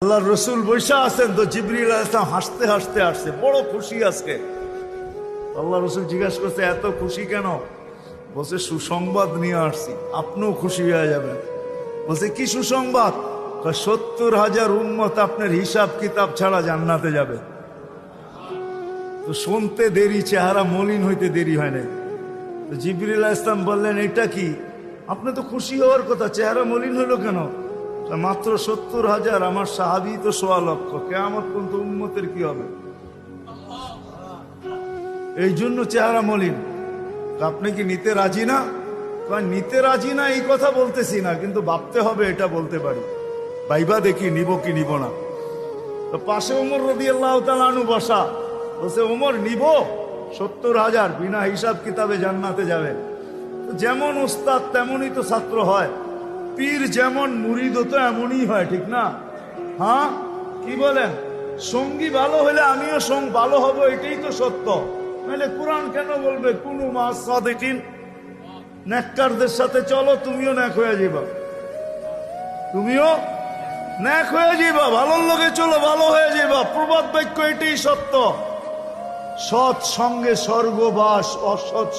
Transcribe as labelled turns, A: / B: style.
A: আল্লাহ রসুল বৈশা আছেন তো জিবরিল আলাইহিস সালাম হাসতে হাসতে আসছে, বড় খুশি আজকে। আল্লাহ রসুল জিজ্ঞাসা করছে এত খুশি কেন? বলছে সুসংবাদ নিয়ে আসছি, আপনিও খুশি হয়ে যাবেন। বলছে কি সুসংবাদ? 70,000 উম্মত আপনার হিসাব কিতাব ছাড়া জান্নাতে যাবে। তো শুনতে দেরি, চেহারা মলিন হইতে দেরি হয় নাই। তো জিবরিল আলাইহিস সালাম বললেন এটা কি? আপনি তো খুশি হওয়ার কথা, চেহারা মলিন হলো কেন? মাত্র 70,000, আমার সাহাবী তো 1.25 লক্ষ, কিয়ামত পর্যন্ত উম্মতের কি হবে? এই জন্য চেহারা মলিন। আপনি কি নিতে রাজি না? নিতে রাজি না এই কথা বলতেছি না, কিন্তু ভাবতে হবে এটা বলতে পারি। ভাইবা দেখি নিব কি নিব না। তো পাশে ওমর রাদিয়াল্লাহু তাআলা আনহু বসা, বলছে ওমর নিব 70,000, বিনা হিসাব কিতাবে জান্নাতে যাবে। যেমন উস্তাদ তেমনই তো ছাত্র হয়, পীর যেমন মুরিদ তো এমনই হয়, ঠিক না? হ্যাঁ, কি বলেন? সঙ্গী ভালো হলে আমিও ভালো হব, এটাই তো সত্য। নাহলে কোরআন কেন বলবে কুনু মা সাদিকিন? নেককারদের সাথে চলো, তুমিও নেক হয়ে যাবা, তুমিও নেক হয়ে যাবা। ভালোর লোকে চলো, ভালো হয়ে যাবা। প্রবাদ বাক্য এটাই সত্য। সৎ সঙ্গে স্বর্গবাস, অসৎ